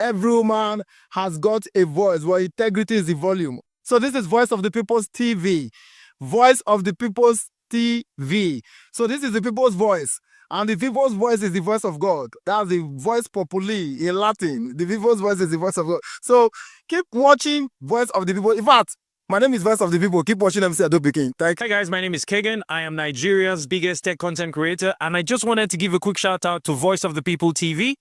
Every man has got a voice where integrity is the volume. So this is Voice of the People's TV. Voice of the People's TV. So this is the people's voice. And the people's voice is the voice of God. That's the voice populi in Latin. The people's voice is the voice of God. So keep watching Voice of the People. In fact, my name is Voice of the People. Keep watching MC Adobe King. Hi guys, my name is Kagan. I am Nigeria's biggest tech content creator. And I just wanted to give a quick shout out to Voice of the People TV.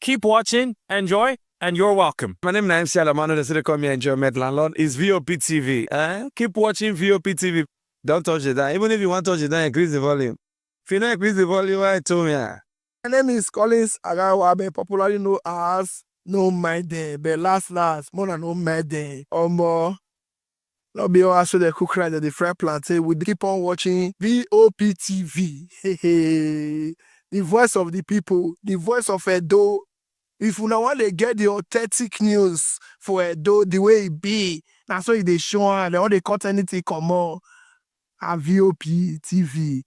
Keep watching, enjoy, and you're welcome. My name is MC Alamano. They say they call me Enjoyment Landlord. It's VOP TV. Keep watching VOP TV. Don't touch it down. Even if you want to touch it down, increase the volume. If you don't increase the volume, I told me. My name is Collins Agawabe, popularly known as No Maiden, but last, more than No Maiden. More. Not be all so the cook right at the fry plantain. We keep on watching VOP TV. The voice of the people, the voice of Edo. If you want to get the authentic news for Edo, the way it be, that's why they show and all they cut anything come on at VOP TV.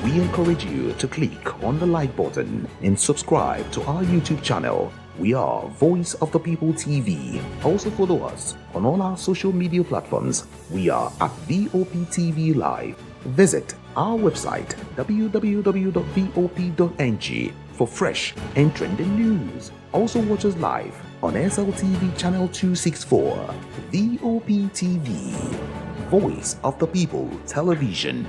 We encourage you to click on the like button and subscribe to our YouTube channel. We are Voice of the People TV. Also follow us on all our social media platforms. We are at VOP TV Live. Visit our website www.vop.ng for fresh and trending news. Also watch us live on SLTV channel 264. VOP TV, Voice of the People Television.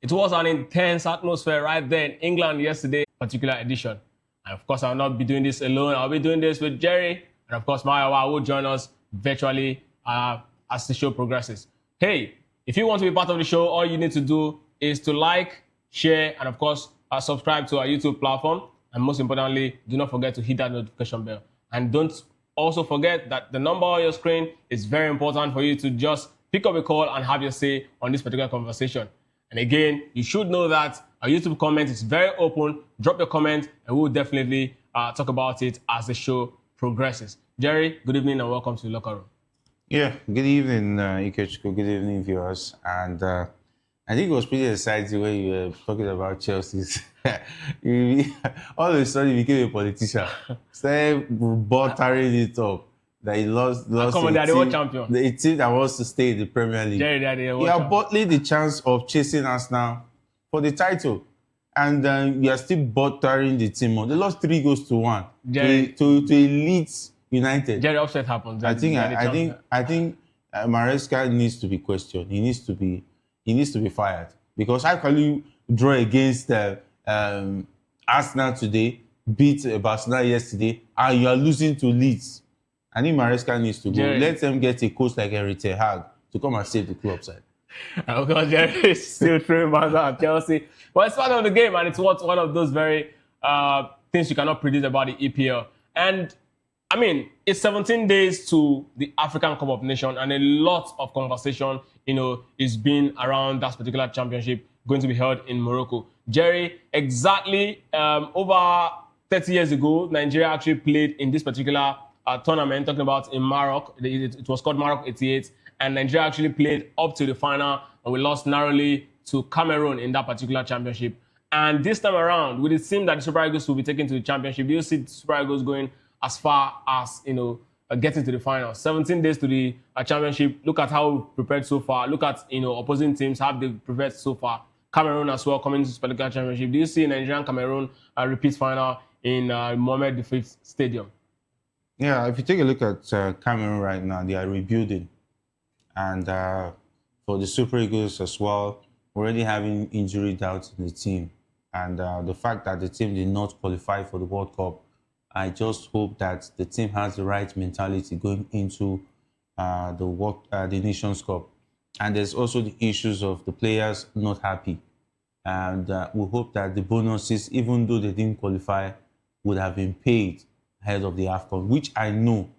It was an intense atmosphere right there in England yesterday, particular edition. And of course, I'll not be doing this alone. I'll be doing this with Jerry. And of course, Mayawa will join us virtually as the show progresses. Hey, if you want to be part of the show, all you need to do is to like, share, and of course, subscribe to our YouTube platform. And most importantly, do not forget to hit that notification bell. And don't also forget that the number on your screen is very important for you to just pick up a call and have your say on this particular conversation. And again, you should know that our YouTube comment is very open. Drop your comment and we'll definitely talk about it as the show progresses. Jerry, good evening and welcome to the locker room. Yeah, good evening, Ikechukwu. Good evening, viewers. And I think it was pretty exciting when you were talking about Chelsea's. All of a sudden, you became a politician. Started buttering it up. That he lost come on, they are the world champion. The team that wants to stay in the Premier League. Jerry, they are the world you are champion. bottling the chance of chasing us now for the title. And you are still buttering the team on. They lost 3-1 to Leeds United. Jerry, upset happens. I think Maresca needs to be questioned. He needs to be fired. Because how can you draw against Arsenal today, beat Barcelona yesterday, and you are losing to Leeds? I think Maresca needs to go. Jerry. Let them get a coach like Eric Ten Hag to come and save the club side. Of course, Jerry is still throwing bans at Chelsea. But it's part of the game, and it's one of those very things you cannot predict about the EPL. And I mean, it's 17 days to the African Cup of Nations, and a lot of conversation, is being around that particular championship going to be held in Morocco. Jerry, exactly over 30 years ago, Nigeria actually played in this particular tournament, talking about in Morocco. It was called Morocco 88, and Nigeria actually played up to the final, and we lost narrowly to Cameroon in that particular championship. And this time around, with it seem that the Super Eagles will be taken to the championship, do you see the Super Eagles going as far as, getting to the final? 17 days to the championship. Look at how we've prepared so far. Look at, opposing teams, how they've prepared so far. Cameroon as well coming to this particular championship. Do you see Nigerian Cameroon repeat final in Mohammed V Stadium? Yeah, if you take a look at Cameroon right now, they are rebuilding. And for the Super Eagles as well, already having injury doubts in the team. And the fact that the team did not qualify for the World Cup, I just hope that the team has the right mentality going into the Nations Cup. And there's also the issues of the players not happy. And we hope that the bonuses, even though they didn't qualify, would have been paid ahead of the AFCON, which I know,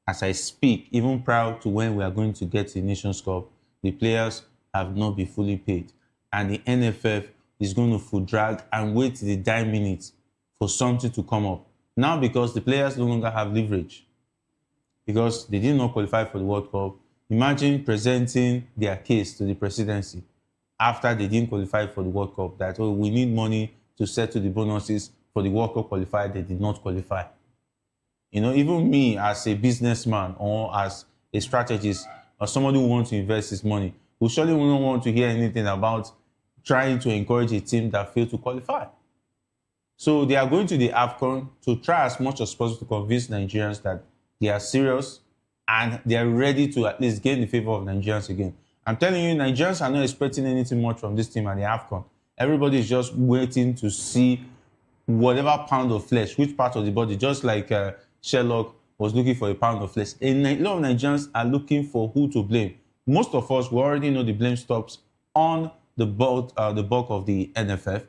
as I speak, even prior to when we are going to get the Nations Cup, the players have not been fully paid. And the NFF is going to full drag and wait till the dying minutes for something to come up. Now, because the players no longer have leverage, because they did not qualify for the World Cup, imagine presenting their case to the presidency after they didn't qualify for the World Cup, that, oh, we need money to settle the bonuses for the World Cup qualified, they did not qualify. You know, even me as a businessman or as a strategist or somebody who wants to invest his money, we surely wouldn't want to hear anything about trying to encourage a team that failed to qualify. So they are going to the AFCON to try as much as possible to convince Nigerians that they are serious and they are ready to at least gain the favor of Nigerians again. I'm telling you, Nigerians are not expecting anything much from this team at the AFCON. Everybody is just waiting to see whatever pound of flesh, which part of the body, just like Sherlock was looking for a pound of flesh. A lot of Nigerians are looking for who to blame. Most of us, we already know the blame stops on the bulk of the NFF.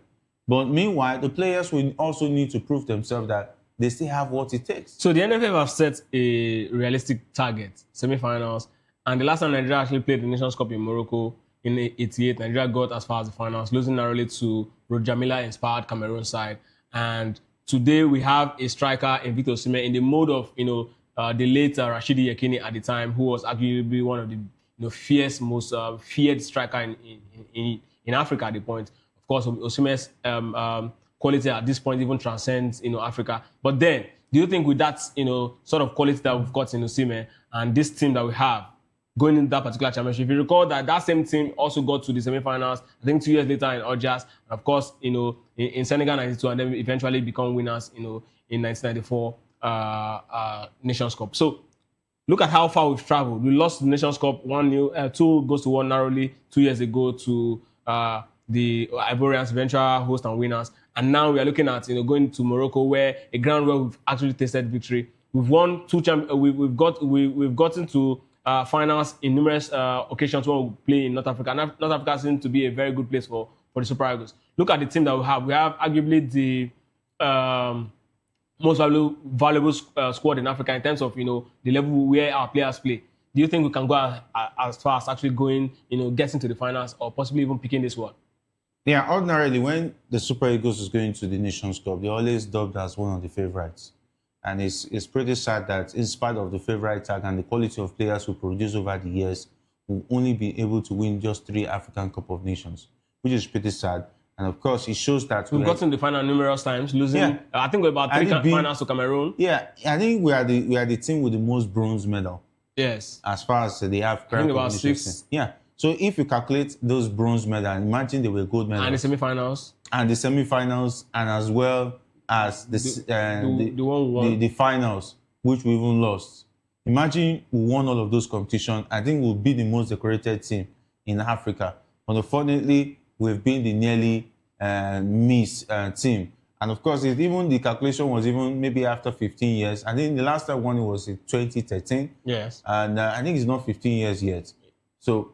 But meanwhile, the players will also need to prove themselves that they still have what it takes. So the NFF have set a realistic target, semi-finals, and the last time Nigeria actually played the Nations Cup in Morocco in '88, Nigeria got as far as the finals, losing narrowly to Jamila-inspired Cameroon side. And today we have a striker in Victor Osimhen in the mode of, the late Rashidi Yekini at the time, who was arguably one of the fierce, most feared striker in Africa at the point. Of course, Osimhen's quality at this point even transcends, Africa. But then, do you think with that, sort of quality that we've got in Osimhen and this team that we have going into that particular championship, if you recall that same team also got to the semi-finals, I think 2 years later in Algiers, and of course, in Senegal 92, and then eventually become winners, in 1994 Nations Cup. So look at how far we've traveled. We lost the Nations Cup 1-0, 2 goes to 1 narrowly 2 years ago to the Ivorians, eventual host and winners. And now we are looking at going to Morocco, where a ground where we've actually tasted victory. We've won 2 we've gotten to finals in numerous occasions when we play in North Africa. North Africa seems to be a very good place for the Super Eagles. Look at the team that we have. We have arguably the most valuable squad in Africa in terms of the level where our players play. Do you think we can go as far as actually going, getting to the finals or possibly even picking this one? Yeah, ordinarily when the Super Eagles is going to the Nations Cup, they're always dubbed as one of the favorites. And it's pretty sad that in spite of the favorite tag and the quality of players we produce over the years, we've only been able to win just 3 African Cup of Nations, which is pretty sad. And of course, it shows that we've gotten the final numerous times, losing. Yeah. I think we're about 3 finals to Cameroon. Yeah, I think we are the team with the most bronze medal. Yes. As far as the African I think about 6. Yeah. So if you calculate those bronze medals, imagine they were gold medals. And the semi-finals. And the semi-finals, and as well as the finals, which we even lost. Imagine we won all of those competitions. I think we'll be the most decorated team in Africa. But unfortunately, we've been the nearly miss team. And of course, even the calculation was even maybe after 15 years. I think the last time one was in 2013. Yes. And I think it's not 15 years yet. So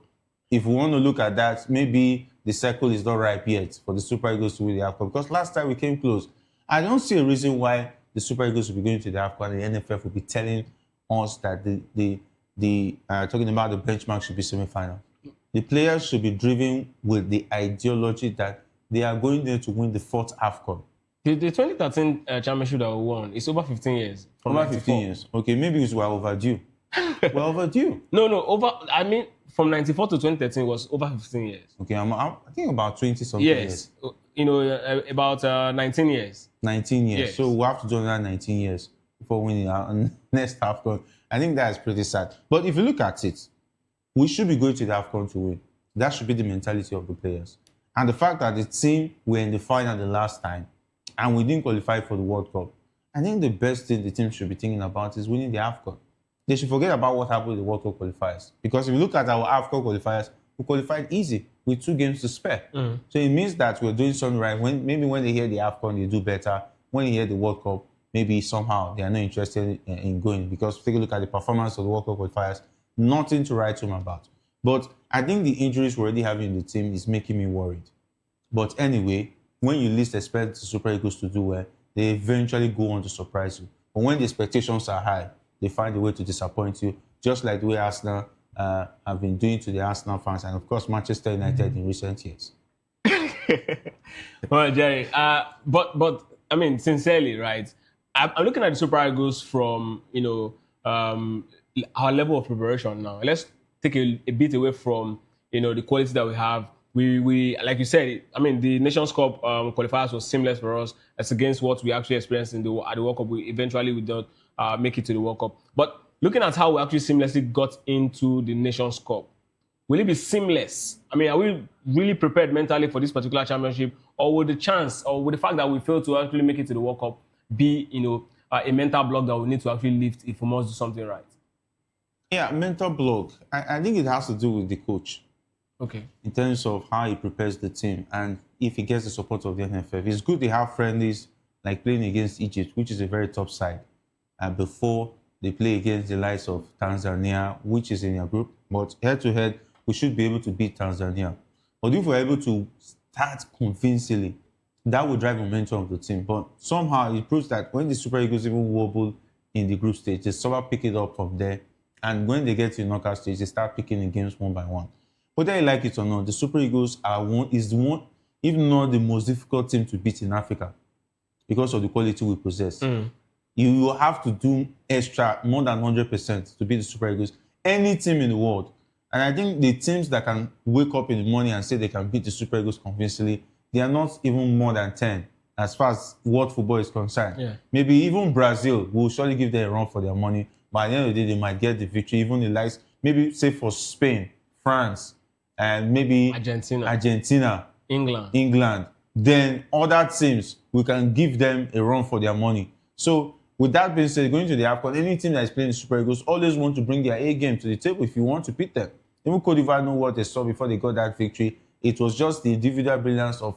if we want to look at that, maybe the circle is not ripe yet for the Super Eagles to win the AFCON. Because last time we came close. I don't see a reason why the Super Eagles will be going to the AFCON and the NFF will be telling us that talking about the benchmark should be semi-final. The players should be driven with the ideology that they are going there to win the 4th AFCON. The 2013 championship that we won is over 15 years. Over 15 years. Okay, maybe it's we're overdue. We're overdue. No, I mean, from 94 to 2013 was over 15 years. Okay, I think about 20-something years. About 19 years. 19 years. Yes. So we'll have to do another 19 years before winning our next AFCON. I think that is pretty sad. But if you look at it, we should be going to the AFCON to win. That should be the mentality of the players. And the fact that the team were in the final the last time and we didn't qualify for the World Cup, I think the best thing the team should be thinking about is winning the AFCON. They should forget about what happened in the World Cup qualifiers. Because if you look at our AFCON qualifiers, we qualified easy with 2 games to spare. So it means that we're doing something right. Maybe when they hear the AFCON, they do better. When they hear the World Cup, maybe somehow they are not interested in going. Because take a look at the performance of the World Cup qualifiers, nothing to write home about. But I think the injuries we're already having in the team is making me worried. But anyway, when you least expect the Super Eagles to do well, they eventually go on to surprise you. But when the expectations are high, they find a way to disappoint you, just like the way Arsenal have been doing to the Arsenal fans, and of course Manchester United in recent years. Well, Jerry, but I mean, sincerely, right? I'm looking at the Super Eagles from our level of preparation now. Let's take a bit away from the quality that we have. We like you said, I mean, the Nations Cup qualifiers was seamless for us as against what we actually experienced at the World Cup. We don't make it to the World Cup. But looking at how we actually seamlessly got into the Nations Cup, will it be seamless? I mean, are we really prepared mentally for this particular championship, or will the chance, or will the fact that we failed to actually make it to the World Cup be, a mental block that we need to actually lift if we must do something right? Yeah, mental block. I think it has to do with the coach. Okay. In terms of how he prepares the team and if he gets the support of the NFF. It's good they have friendlies like playing against Egypt, which is a very top side, before they play against the likes of Tanzania, which is in their group. But head-to-head, we should be able to beat Tanzania. But if we're able to start convincingly, that will drive momentum of the team. But somehow it proves that when the Super Eagles even wobble in the group stage, they somehow pick it up from there. And when they get to the knockout stage, they start picking the games one by one. Whether you like it or not, the Super Eagles is one, if not the most difficult team to beat in Africa because of the quality we possess. You will have to do extra, more than 100% to beat the Super Eagles. Any team in the world. And I think the teams that can wake up in the morning and say they can beat the Super Eagles convincingly, they are not even more than 10 as far as world football is concerned. Yeah. Maybe even Brazil will surely give them a run for their money. But at the end of the day, they might get the victory. Even the likes, maybe say for Spain, France, and maybe Argentina, England, then other teams, we can give them a run for their money. So with that being said, going to the AFCON, any team that is playing the Super Eagles always want to bring their A game to the table if you want to beat them. Even Cote d'Ivoire know what they saw before they got that victory. It was just the individual brilliance of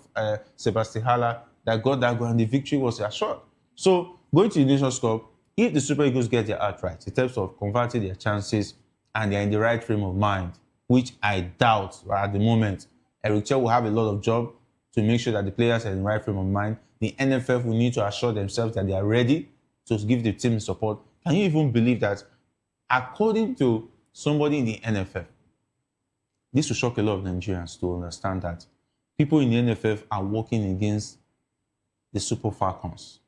Sebastian Haller that got that goal, and the victory was assured. So going to the Nations Cup, if the Super Eagles get their act right in terms of converting their chances and they're in the right frame of mind, which I doubt at the moment, Eric Chell will have a lot of job to make sure that the players are in the right frame of mind. The NFF will need to assure themselves that they are ready to give the team support. Can you even believe that, according to somebody in the NFF, this will shock a lot of Nigerians to understand that people in the NFF are working against the Super Falcons.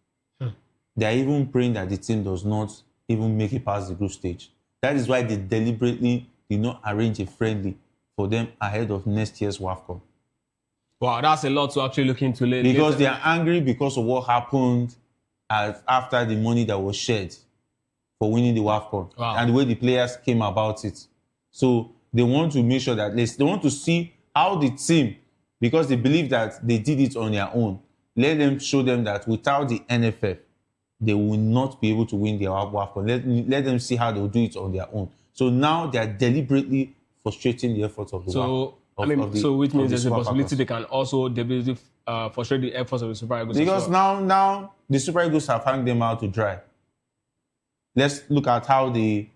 They are even praying that the team does not even make it past the group stage. That is why they deliberately did not arrange a friendly for them ahead of next year's WAFCON. Wow, that's a lot to actually look into later. Because they are angry because of what happened after the money that was shared for winning the WAFCON. Wow. And the way the players came about it. So they want to make sure that they want to see how the team, because they believe that they did it on their own, let them show them that without the NFF, they will not be able to win their WAFCON. Let them see how they will do it on their own. So now they are deliberately frustrating the efforts of the WAFCON. So which means there's a possibility they can also deliberately frustrate the efforts of the Super Eagles. Because now the Super Eagles have hung them out to dry. Let's look at how they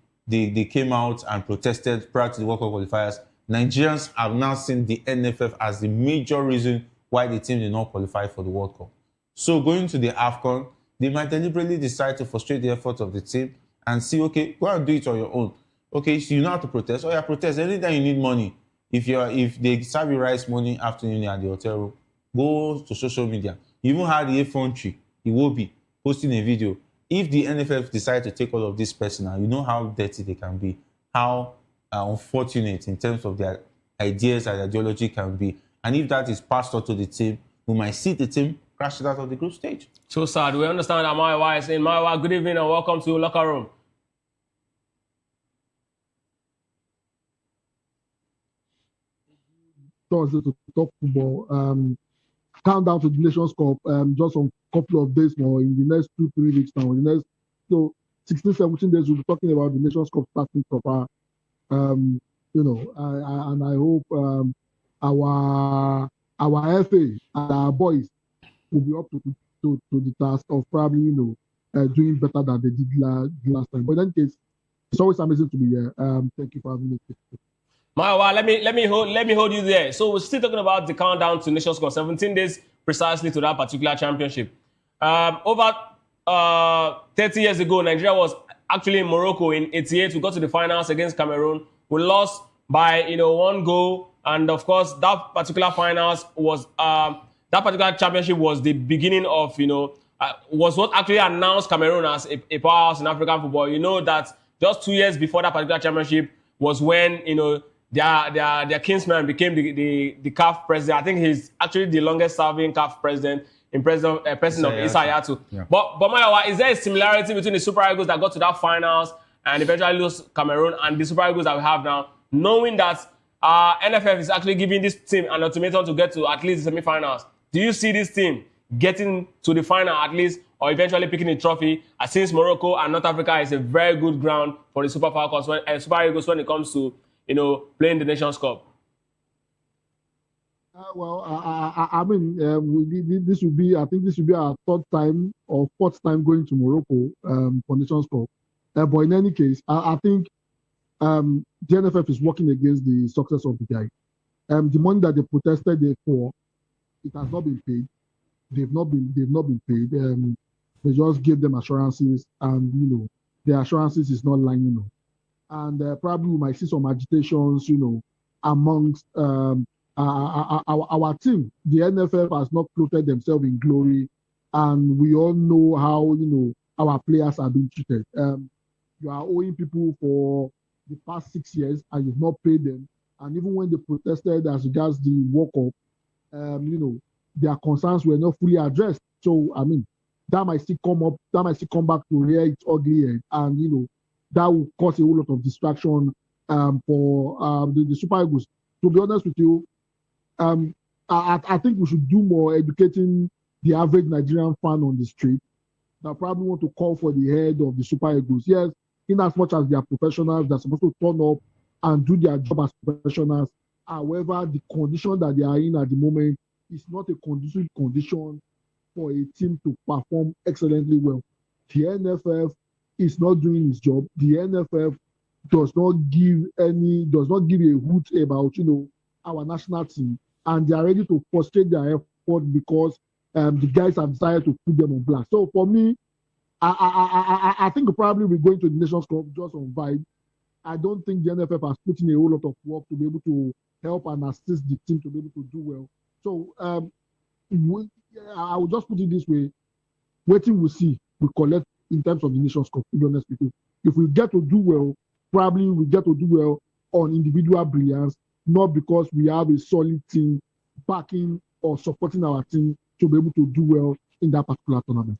came out and protested prior to the World Cup qualifiers. Nigerians have now seen the NFF as the major reason why the team did not qualify for the World Cup. So going to the AFCON, they might deliberately decide to frustrate the efforts of the team and see, okay, go and do it on your own. Okay, so you know how to protest. Oh yeah, protest. Anytime you need money, if they serve you rice money afternoon at the hotel room, go to social media. You even had the infantry, it will be posting a video. If the NFF decide to take all of this personal, you know how dirty they can be, how unfortunate in terms of their ideas and ideology can be. And if that is passed on to the team, we might see the team crash it out of the group stage. So sad. We understand that Maiwa is saying, Maiwa, good evening and welcome to Locker Room. To talk football. countdown to the Nations Cup just a couple of days more in the next 2-3 weeks now. So 16, 17 days we'll be talking about the Nations Cup starting proper. And I hope our FA and our boys will be up to the task of probably doing better than they did last time. But in any case, it's always amazing to be here. Thank you for having me. Maiwa, let me hold you there. So we're still talking about the countdown to Nations Cup, 17 days precisely to that particular championship. Over 30 years ago, Nigeria was actually in Morocco in '88. We got to the finals against Cameroon. We lost by 1 goal, and of course that particular finals was that particular championship was the beginning of was what actually announced Cameroon as a powerhouse in African football. You know that just 2 years before that particular championship was when their kinsman became the CAF president. I think he's actually the longest serving CAF president in president of Issa Hayatou. Yeah. But Maiwa, is there a similarity between the Super Eagles that got to that finals and eventually lost Cameroon and the Super Eagles that we have now, knowing that NFF is actually giving this team an ultimatum to get to at least the semi-finals? Do you see this team getting to the final at least, or eventually picking the trophy? Since Morocco and North Africa is a very good ground for the Super Falcons Super Eagles when it comes to playing the Nations Cup. I mean, this will be our third time or fourth time going to Morocco for Nations Cup. But in any case, I think the NFF is working against the success of the guy. The money that they protested for, it has not been paid. They've not been paid. They just gave them assurances, and the assurances is not lying. And probably we might see some agitations, amongst our team. The NFF has not floated themselves in glory, and we all know how our players are being treated. You are owing people for the past 6 years, and you've not paid them. And even when they protested as regards the walk-up, their concerns were not fully addressed. So I mean, that might still come up. That might still come back to rear its ugly head, and that will cause a whole lot of distraction for the Super Eagles. To be honest with you, I think we should do more educating the average Nigerian fan on the street. That probably want to call for the head of the Super Eagles. Yes, in as much as they are professionals, they're supposed to turn up and do their job as professionals. However, the condition that they are in at the moment is not a conducive condition for a team to perform excellently well. The NFF is not doing its job. The NFF does not give a hoot about our national team, and they are ready to frustrate their effort because the guys have decided to put them on blast. So for me, I think probably we're going to the Nations Cup just on vibe. I don't think the NFF has put in a whole lot of work to be able to help and assist the team to be able to do well. So I will just put it this way: waiting, we'll see. We collect in terms of the Nations Cup. To be honest with you, if we get to do well, probably we get to do well on individual brilliance, not because we have a solid team backing or supporting our team to be able to do well in that particular tournament.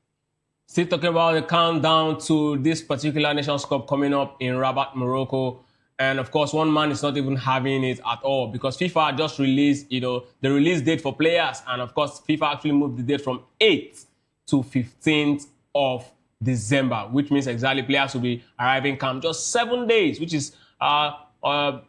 Still talking about the countdown to this particular Nations Cup coming up in Rabat, Morocco. And of course, one man is not even having it at all because FIFA just released, the release date for players. And of course, FIFA actually moved the date from 8th to 15th of December, which means exactly players will be arriving camp just 7 days, which is 7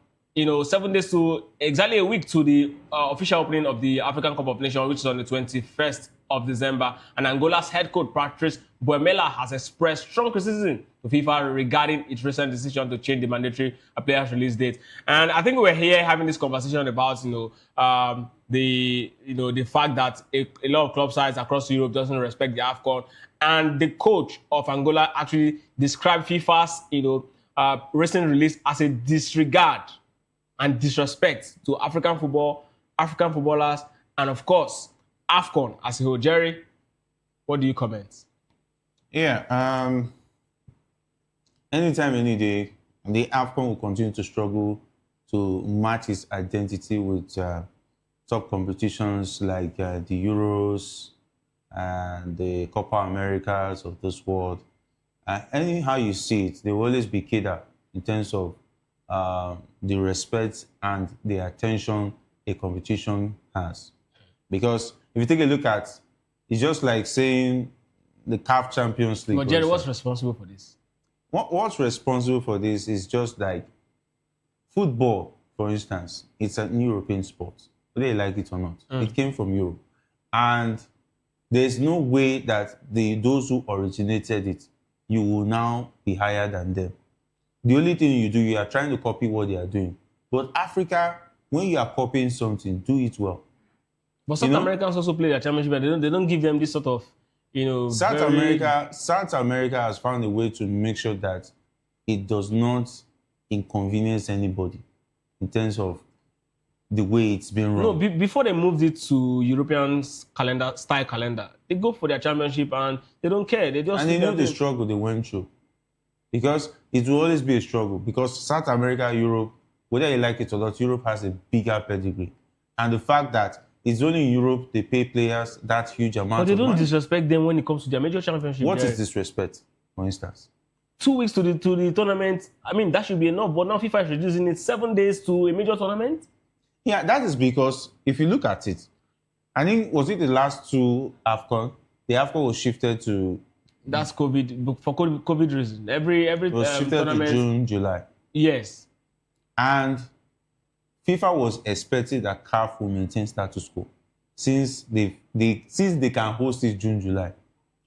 days to exactly a week to the official opening of the African Cup of Nations, which is on the 21st of December. And Angola's head coach, Patrice Boemela, has expressed strong criticism to FIFA regarding its recent decision to change the mandatory players release date. And I think we're here having this conversation about, the fact that a lot of club sides across Europe doesn't respect the AFCON. And the coach of Angola actually described FIFA's, recent release as a disregard and disrespect to African football, African footballers, and of course, AFCON as a whole. Jerry, what do you comment? Yeah, anytime, any day, the AFCON will continue to struggle to match its identity with top competitions like the Euros and the Copa Americas of this world. Anyhow you see it, they will always be catered in terms of the respect and the attention a competition has. Because if you take a look at, it's just like saying the CAF Champions League. But Jerry, what's responsible for this? What's responsible for this is just like football, for instance. It's an European sport, whether you like it or not. It came from Europe. And there's no way that those who originated it, you will now be higher than them. The only thing you do, you are trying to copy what they are doing. But Africa, when you are copying something, do it well. But South Americans also play their championship, and they don't give them this sort of, South America has found a way to make sure that it does not inconvenience anybody in terms of the way it's been run. No, before they moved it to European style calendar, they go for their championship and they don't care. They just, and they know the struggle they went through. Because it will always be a struggle. Because South America, Europe, whether you like it or not, Europe has a bigger pedigree. And the fact that it's only in Europe they pay players that huge amount of money. But they don't disrespect them when it comes to their major championship. What is disrespect, for instance? 2 weeks to the tournament. I mean, that should be enough. But now FIFA is reducing it 7 days to a major tournament. Yeah, that is because if you look at it, I think, was it the last two AFCON? The AFCON was shifted to... That's COVID, for COVID reason. Every it was shifted tournament, to June, July. Yes. And FIFA was expecting that CAF will maintain status quo. Since they can host it June, July,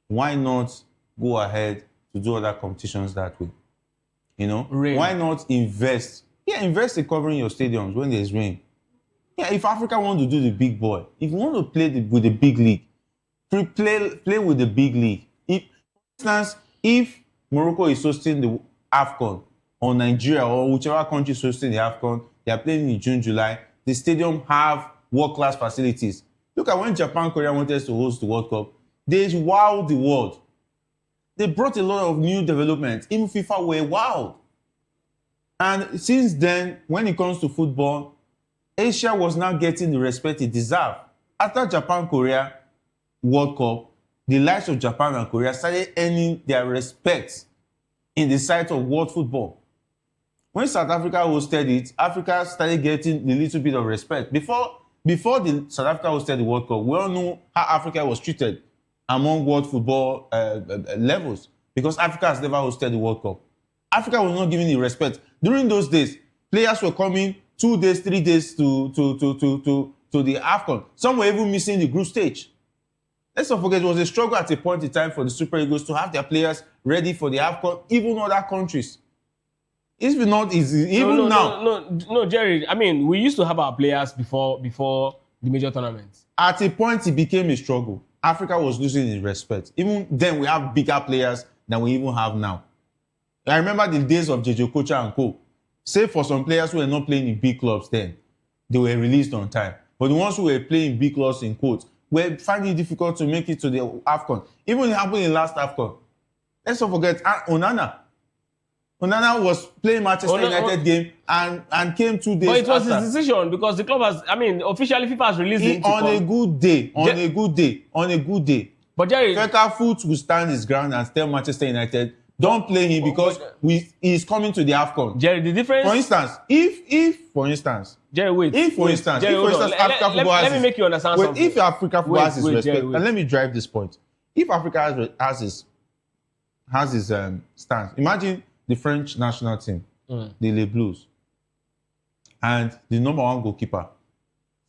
why not go ahead to do other competitions that way? Rain. Why not invest? Yeah, invest in covering your stadiums when there's rain. Yeah, if Africa want to do the big boy, if you want to play with the big league, play with the big league. For instance, if Morocco is hosting the AFCON, or Nigeria, or whichever country is hosting the AFCON, they are playing in June, July, the stadium have world-class facilities. Look at when Japan, Korea wanted to host the World Cup, they wowed the world. They brought a lot of new developments. Even FIFA were wowed. And since then, when it comes to football, Asia was now getting the respect it deserved. After Japan, Korea World Cup, the likes of Japan and Korea started earning their respect in the sight of world football. When South Africa hosted it, Africa started getting a little bit of respect. Before the South Africa hosted the World Cup, we all know how Africa was treated among world football levels, because Africa has never hosted the World Cup. Africa was not given the respect. During those days, players were coming 2 days, 3 days to the AFCON. Some were even missing the group stage. Let's not forget, it was a struggle at a point in time for the Super Eagles to have their players ready for the AFCON, even other countries. It's not easy, even now. No, Jerry. I mean, we used to have our players before the major tournaments. At a point, it became a struggle. Africa was losing its respect. Even then, we have bigger players than we even have now. I remember the days of JJ Okocha and co. Save for some players who were not playing in big clubs then, they were released on time. But the ones who were playing in big clubs, in quotes, were finding it difficult to make it to the AFCON. Even it happened in last AFCON. Let's not forget Onana. Onana was playing Manchester United game and came 2 days after. But it was his decision, because the club has, officially FIFA has released him on a good day. But Jerry, Feka Foot will stand his ground and tell Manchester United, don't play him because he's coming to the AFCON. Jerry, the difference... For instance, Africa football has... Let me make you understand something. If Africa football has his respect, and let me drive this point. If Africa has his stance, imagine the French national team, the Les Blues, and the #1 goalkeeper,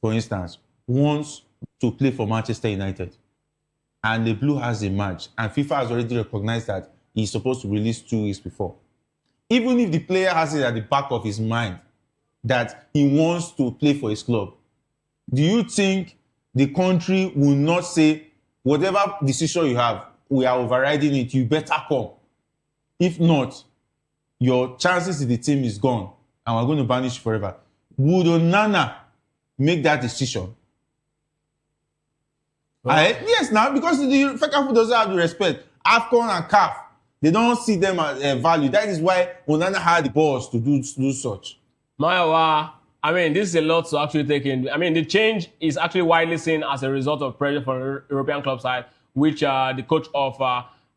for instance, wants to play for Manchester United, and the Blue has a match, and FIFA has already recognized that he's supposed to release 2 weeks before. Even if the player has it at the back of his mind that he wants to play for his club, do you think the country will not say, whatever decision you have, we are overriding it, you better come? If not, your chances in the team is gone, and we're going to banish you forever. Would Onana make that decision? Yes, now, because the FECAFO doesn't have the respect. AFCON and CAF, they don't see them as value. That is why Onana had the balls to do such. Mayawa, this is a lot to actually take in. The change is actually widely seen as a result of pressure from the European club side, which the coach of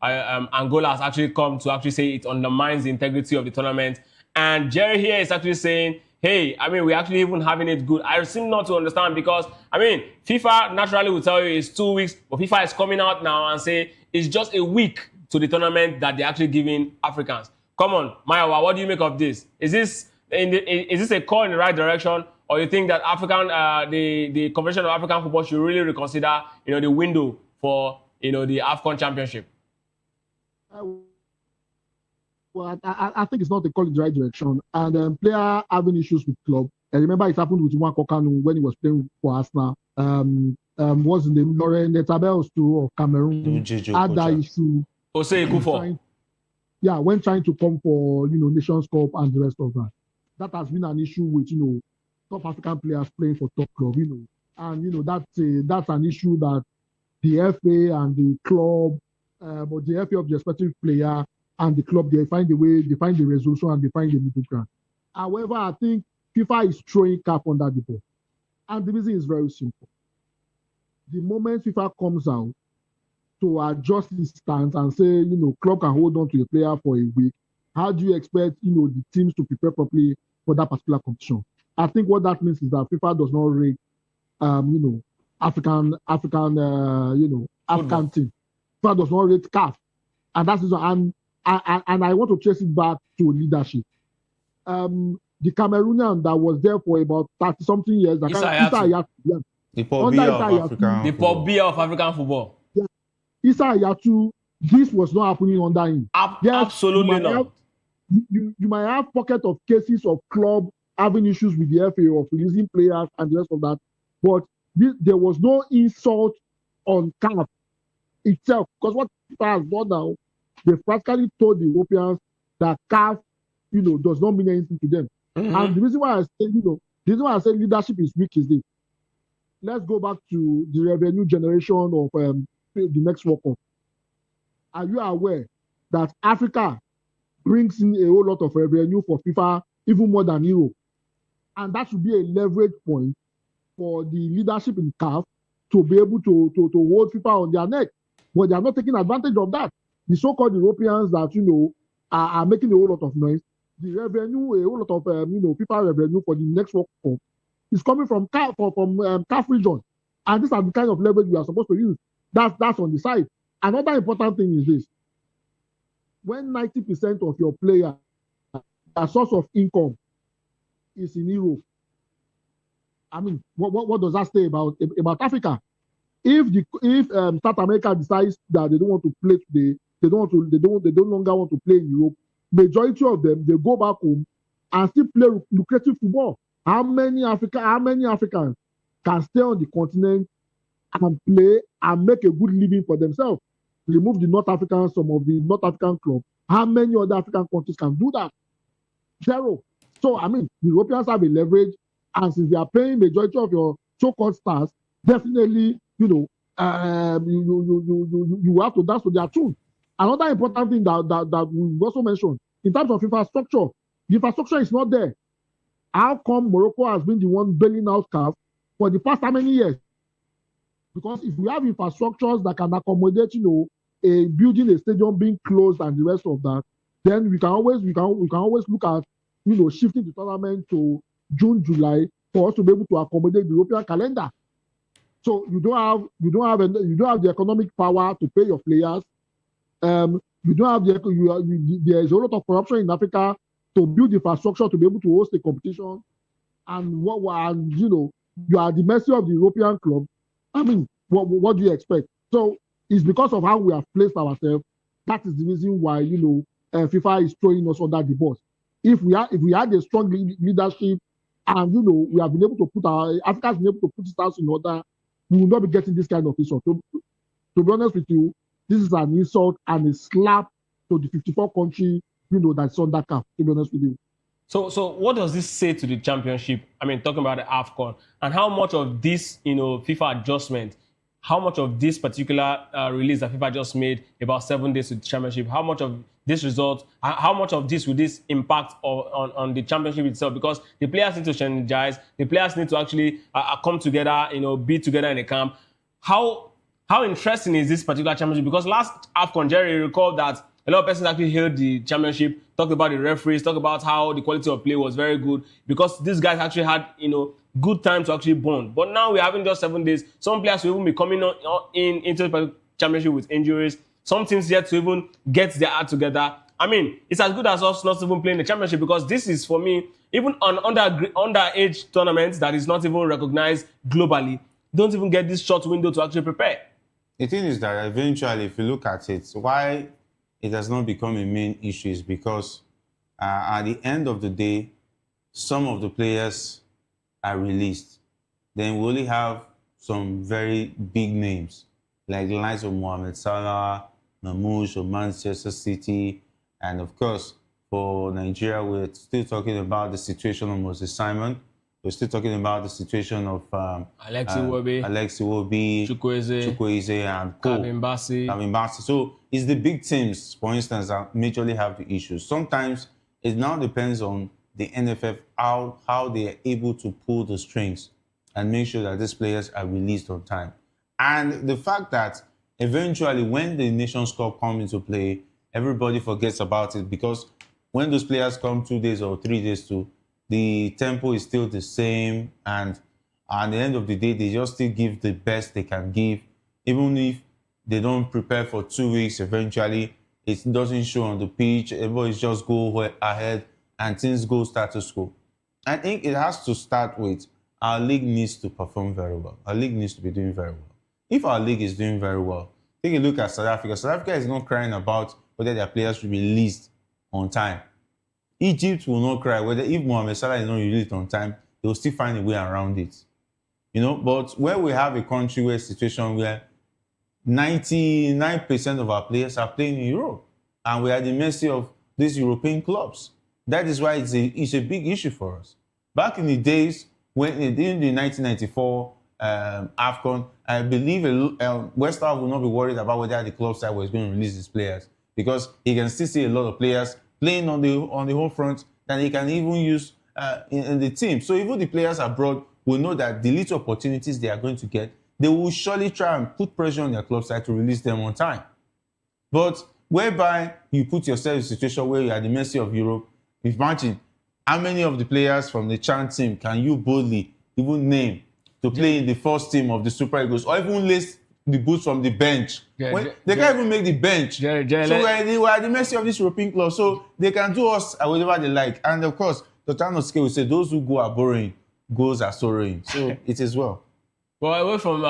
Angola has actually come to actually say it undermines the integrity of the tournament. And Jerry here is actually saying hey, I mean, we're actually even having it good. I seem not to understand because, I mean, FIFA naturally will tell you it's 2 weeks, but FIFA is coming out now and say it's just a week to the tournament that they're actually giving Africans. Come on, Mayowa, what do you make of this? Is this a call in the right direction, or you think that the Convention of African Football should really reconsider, the window for, the AFCON Championship? Well, I think it's not a call in the right direction. And player having issues with club. I remember it happened with Juan Kokanu when he was playing for Arsenal. What's his name? Laurent Netabels too of Cameroon had that issue. Jose Kufo. Yeah, when trying to come for Nations Cup and the rest of that. That has been an issue with top African players playing for top club. And that's an issue that the FA and the club, but the FA of the respective player and the club, they find the resolution and they find the middle ground. However, I think FIFA is throwing cap under the ball. And the reason is very simple. The moment FIFA comes out to adjust its stance and say, club can hold on to the player for a week, how do you expect, the teams to prepare properly for that particular competition? I think what that means is that FIFA does not rate, African team. FIFA does not rate CAF. And that's and I want to trace it back to leadership. The Cameroonian that was there for about 30-something years, The Paul Biya of African football. Yeah. Issa Hayatou, this was not happening under him. Absolutely not. You might have pocket of cases of club having issues with the FA of releasing players and the rest of that, but there was no insult on CAF itself, because what FIFA has done now, they practically told the Europeans that CAF, does not mean anything to them. Mm-hmm. And the reason why I say leadership is weak is this. Let's go back to the revenue generation of the next World Cup. Are you aware that Africa brings in a whole lot of revenue for FIFA, even more than Europe? And that should be a leverage point for the leadership in CAF to be able to hold FIFA on their neck. But they are not taking advantage of that. The so-called Europeans that, are making a whole lot of noise, the revenue, a whole lot of, FIFA revenue for the next World Cup is coming from CAF region. And these are the kind of leverage we are supposed to use. That's on the side. Another important thing is this. When 90% of your players, their source of income is in Europe, I mean, what does that say about Africa? If South America decides that they don't want to play today, they no longer want to play in Europe, majority of them, they go back home and still play lucrative football. How many Africans can stay on the continent and play and make a good living for themselves? Remove the North Africans, some of the North African clubs. How many other African countries can do that? Zero. So, I mean, the Europeans have a leverage, and since they are paying majority of your so-called stars, definitely, you have to dance to their tune. Another important thing that we also mentioned, in terms of infrastructure, the infrastructure is not there. How come Morocco has been the one bailing out CAF for the past how many years? Because if we have infrastructures that can accommodate, a building, a stadium being closed and the rest of that, then we can always look at, shifting the tournament to June, July for us to be able to accommodate the European calendar. So you don't have the economic power to pay your players. You don't have there's a lot of corruption in Africa to build infrastructure to be able to host a competition, and you are at the mercy of the European club. I mean, what do you expect? So it's because of how we have placed ourselves. That is the reason why FIFA is throwing us under the bus. If we had a strong leadership, and we have been able to Africa has been able to put its house in order, we will not be getting this kind of insult. To be honest with you, this is an insult and a slap to the 54 country, that's under CAF, to be honest with you. So what does this say to the championship? I mean, talking about the AFCON, and how much of this, FIFA adjustment, how much of this particular release that FIFA just made about 7 days to the championship, how much of this result, how much of this will this impact on the championship itself? Because the players need to strategize, the players need to actually come together, be together in a camp. How interesting is this particular championship? Because last AFCON, Jerry, recalled that A lot of persons actually hailed the championship, talked about the referees, talked about how the quality of play was very good because these guys actually had, good time to actually bond. But now we're having just 7 days. Some players will even be coming into the championship with injuries. Some teams yet to even get their act together. I mean, it's as good as us not even playing the championship because this is, for me, even an underage tournament that is not even recognized globally, don't even get this short window to actually prepare. The thing is that eventually, if you look at it, why it has not become a main issue is because at the end of the day, some of the players are released. Then we only have some very big names, like the likes of Mohamed Salah, Mamouche of Manchester City, and of course, for Nigeria, we're still talking about the situation of Moses Simon. We're still talking about the situation of Alexi Iwobi, Chukwueze, and Calvin Bassey. So it's the big teams, for instance, that majorly have the issues. Sometimes it now depends on the NFF, how they are able to pull the strings and make sure that these players are released on time. And the fact that eventually when the Nations Cup comes into play, everybody forgets about it because when those players come 2 days or 3 days to, the tempo is still the same, and at the end of the day, they just still give the best they can give. Even if they don't prepare for 2 weeks, eventually it doesn't show on the pitch. Everybody just go ahead and things go status quo. I think it has to start with our league needs to perform very well. Our league needs to be doing very well. If our league is doing very well, take a look at South Africa. South Africa is not crying about whether their players will be released on time. Egypt will not cry whether if Mohamed Salah is not released on time, they will still find a way around it. But where we have a country where situation where 99% of our players are playing in Europe, and we are at the mercy of these European clubs. That is why it's a big issue for us. Back in the days when in the 1994 AFCON, I believe West Ham will not be worried about whether the club side was going to release his players because he can still see a lot of players playing on the whole front that he can even use in the team. So even the players abroad will know that the little opportunities they are going to get, they will surely try and put pressure on their club side to release them on time. But whereby you put yourself in a situation where you are at the mercy of Europe, imagine how many of the players from the Chan team can you boldly even name to play in the first team of the Super Eagles or even list the boots from the bench. They can't even make the bench. So we're at the mercy of this European club. So they can do us whatever they like. And of course, the town of scale will say those who go are borrowing, goals are sorrowing. So it is well. Well, away from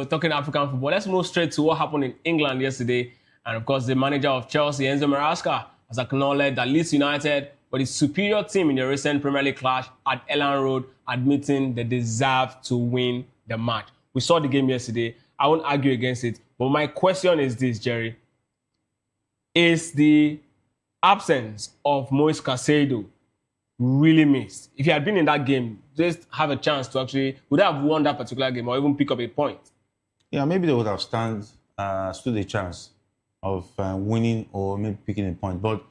talking African football, let's move straight to what happened in England yesterday. And of course, the manager of Chelsea, Enzo Maresca, has acknowledged that Leeds United were the superior team in the recent Premier League clash at Elland Road, admitting they deserve to win the match. We saw the game yesterday. I won't argue against it. But my question is this, Jerry. Is the absence of Moise Caicedo really missed? If he had been in that game, just have a chance to actually, would have won that particular game or even pick up a point? Yeah, maybe they would have stood a chance of winning or maybe picking a point. But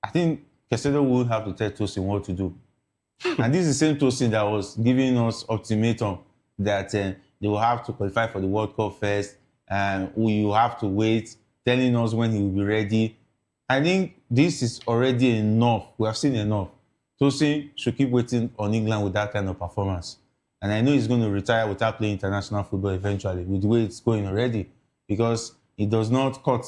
I think Caicedo would have to tell Tosin what to do. And this is the same Tosin that was giving us ultimatum that they will have to qualify for the World Cup first, and we will have to wait, telling us when he will be ready. I think this is already enough. We have seen enough. Tosin should keep waiting on England with that kind of performance. And I know he's going to retire without playing international football eventually, with the way it's going already, because he does not cut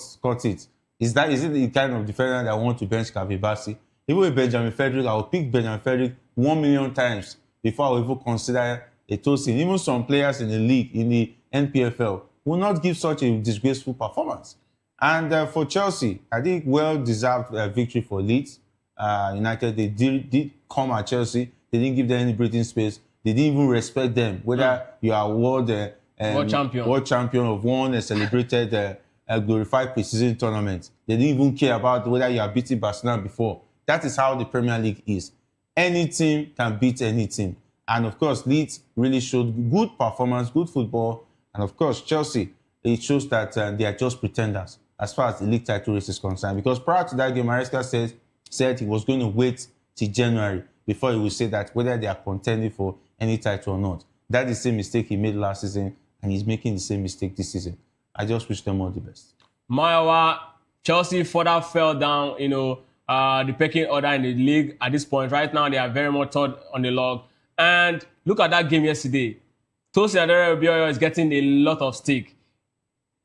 it. Is it the kind of defender that want to bench Calvin Bassey? Even with Benjamin Frederick, I will pick Benjamin Frederick 1 million times before I will even consider a Tosin. Even some players in the league, in the NPFL, will not give such a disgraceful performance. And for Chelsea, I think well-deserved victory for Leeds United. They did come at Chelsea. They didn't give them any breathing space. They didn't even respect them. Whether you are world champion of one celebrated a glorified pre-season tournament, they didn't even care about whether you are beating Barcelona before. That is how the Premier League is. Any team can beat any team. And of course, Leeds really showed good performance, good football. And of course, Chelsea, it shows that they are just pretenders as far as the league title race is concerned. Because prior to that game, Maresca said he was going to wait till January before he would say that whether they are contending for any title or not. That's the same mistake he made last season, and he's making the same mistake this season. I just wish them all the best. Mayowa, Chelsea further fell down, the pecking order in the league at this point. Right now, they are very much third on the log. And look at that game yesterday. Tosin Aderabioyo is getting a lot of stick.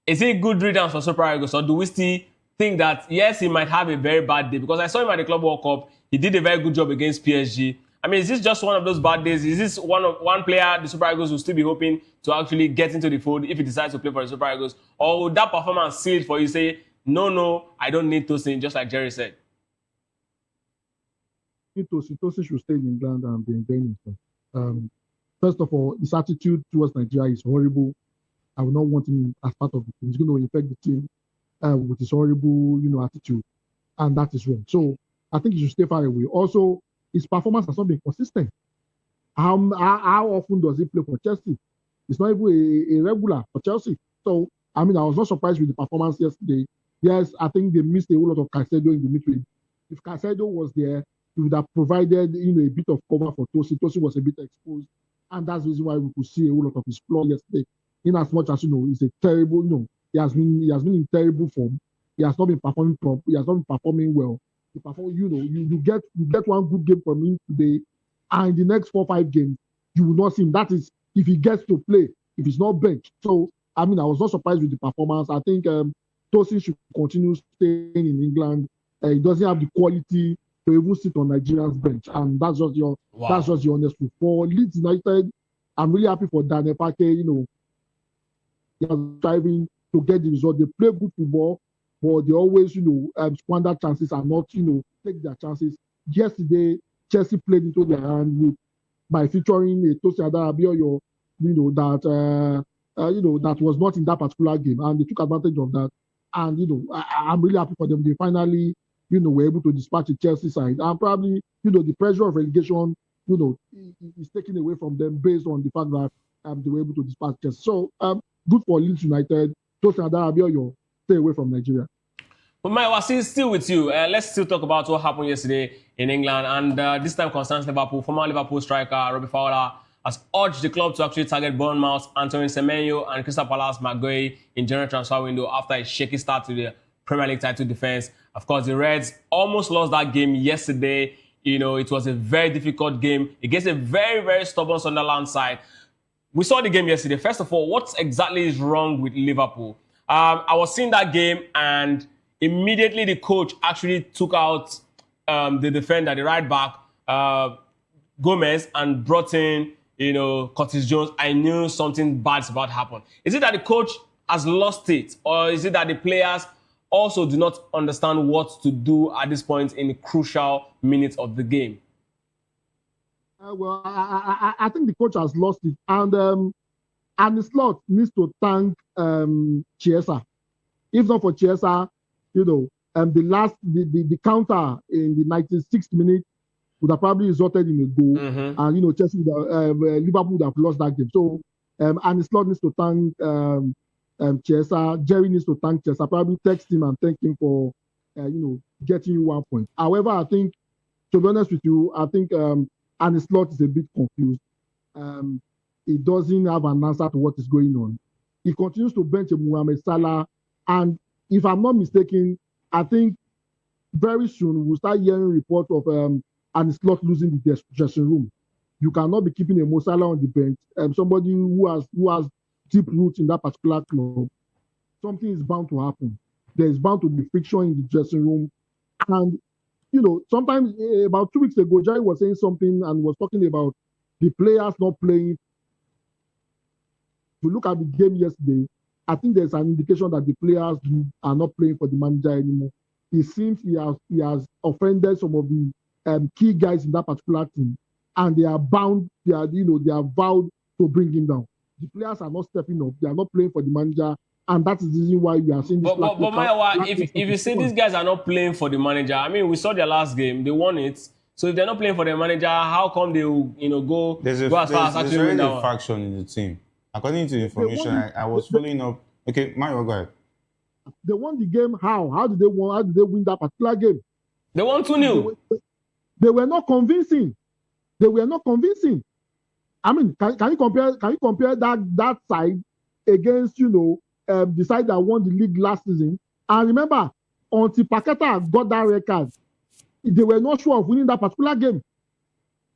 Is it good riddance for Super Eagles, or do we still think that, yes, he might have a very bad day? Because I saw him at the Club World Cup. He did a very good job against PSG. I mean, is this just one of those bad days? Is this one player the Super Eagles will still be hoping to actually get into the fold if he decides to play for the Super Eagles? Or would that performance seal it for you, say, no, I don't need Tosin, just like Jerry said? Tosin should stay in England and be enjoying himself. First of all, his attitude towards Nigeria is horrible. I would not want him as part of the team. He's going to infect the team with his horrible, attitude, and that is wrong. So I think he should stay far away. Also, his performance has not been consistent. How often does he play for Chelsea? It's not even a regular for Chelsea. So I was not surprised with the performance yesterday. Yes, I think they missed a whole lot of Caicedo in the midfield. If Caicedo was there, he would have provided a bit of cover for Tosin. Tosin was a bit exposed, and that's the reason why we could see a whole lot of his flaw yesterday. In as much as he's a terrible, he has been in terrible form. He has not been performing He has not been performing well. He perform, you get one good game from him today, and in the next 4-5 games, you will not see him. That is if he gets to play, if he's not benched. So I was not surprised with the performance. I think Tosin should continue staying in England. He doesn't have the quality to even sit on Nigeria's bench, and that's just the honest truth. For Leeds United, I'm really happy for Daniel Parker. They are striving to get the result. They play good football, but they always, squander chances and not, take their chances. Yesterday, Chelsea played into their hand by featuring a Tosin Aderabioyo, that was not in that particular game, and they took advantage of that. And I'm really happy for them. They finally, were able to dispatch the Chelsea side, and probably, the pressure of relegation, is taken away from them based on the fact that they were able to dispatch Chelsea. So, good for Leeds United. Tosin Aderabioyo, stay away from Nigeria. But Mike, we're still with you. Let's still talk about what happened yesterday in England. And this time concerns Liverpool. Former Liverpool striker Robbie Fowler has urged the club to actually target Bournemouth, Antoine Semenyo, and Crystal Palace Maguire in January transfer window after a shaky start to the Premier League title defense. Of course, the Reds almost lost that game yesterday. It was a very difficult game against a very, very stubborn Sunderland side. We saw the game yesterday. First of all, what exactly is wrong with Liverpool? I was seeing that game, and immediately the coach actually took out the defender, the right back, Gomez, and brought in, Curtis Jones. I knew something bad's about to happen. Is it that the coach has lost it, or is it that the players also do not understand what to do at this point in the crucial minutes of the game? Well, I think the coach has lost it, and the slot needs to thank Chiesa. If not for Chiesa, the counter in the 96th minute would have probably resulted in a goal, and Chelsea Liverpool would have lost that game. So, and the slot needs to thank Chiesa. Jerry needs to thank Chiesa. Probably text him and thank him for getting you 1 point. However, I think, to be honest with you, I think. And the slot is a bit confused. He doesn't have an answer to what is going on. He continues to bench Mohamed Salah. And if I'm not mistaken, I think very soon we'll start hearing reports of and slot losing the dressing room. You cannot be keeping a Mo Salah on the bench. Somebody who has deep roots in that particular club. Something is bound to happen. There is bound to be friction in the dressing room. And sometimes about 2 weeks ago, Jai was saying something and was talking about the players not playing. If you look at the game yesterday, I think there's an indication that the players are not playing for the manager anymore. It seems he has offended some of the key guys in that particular team, and they are bound. They are vowed to bring him down. The players are not stepping up. They are not playing for the manager. And that is the reason why we are seeing this. But Maiwa, if you say these guys are not playing for the manager, we saw their last game, they won it. So if they're not playing for the manager, how come they will, go as far as actually win that one? There's already a faction in the team. According to the information, I was following up. Okay, Maiwa, go ahead. They won the game. How? How did they win? How did they win that particular game? They won 2-0. They were not convincing. They were not convincing. Can you compare that side against the side that won the league last season? And remember, until Paqueta got that red card, they were not sure of winning that particular game.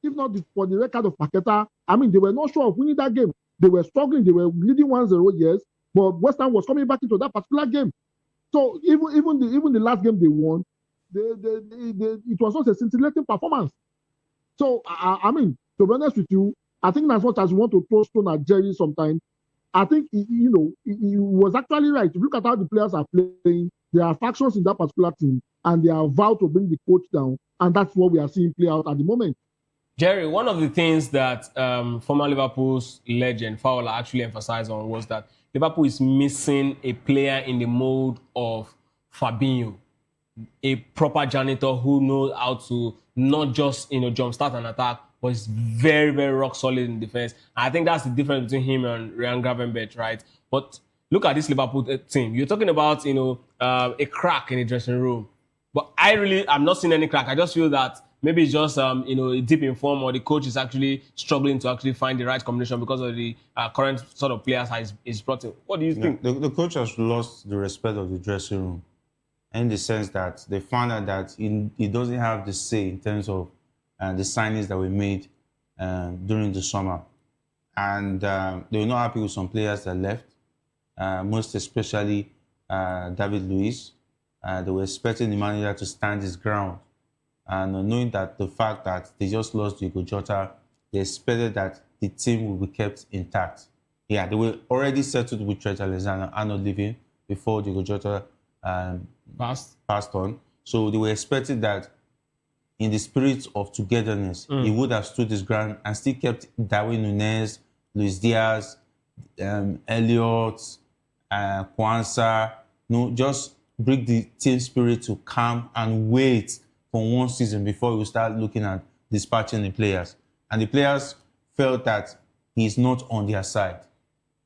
If not for the record of Paqueta, I mean, they were not sure of winning that game. They were struggling. They were leading 1-0, yes, but West Ham was coming back into that particular game. So even the last game they won, it was not a scintillating performance. So I mean, to be honest with you, I think as much as you want to throw stone at Jerry sometimes, I think he was actually right. If you look at how the players are playing, there are factions in that particular team, and they are vowed to bring the coach down, and that's what we are seeing play out at the moment. Jerry, one of the things that former Liverpool's legend Fowler actually emphasized on was that Liverpool is missing a player in the mold of Fabinho, a proper janitor who knows how to not just jumpstart an attack, but is very, very rock solid in defense. And I think that's the difference between him and Ryan Gravenberch, right? But look at this Liverpool team. You're talking about a crack in the dressing room, but I'm not seeing any crack. I just feel that maybe it's just a dip in form, or the coach is actually struggling to actually find the right combination because of the current sort of players he's brought in. What do you think? The coach has lost the respect of the dressing room, in the sense that they found out that he doesn't have the say in terms of the signings that were made during the summer. And they were not happy with some players that left, most especially David Luiz. They were expecting the manager to stand his ground. And knowing that the fact that they just lost Diogo Jota, they expected that the team will be kept intact. Yeah, they were already settled with Trent Alexander-Arnold leaving before Diogo Jota passed on. So they were expecting that in the spirit of togetherness, he would have stood his ground and still kept Darwin Núñez, Luis Diaz, Elliott, Kwanzaa, just bring the team spirit to calm and wait for one season before we start looking at dispatching the players. And the players felt that he's not on their side,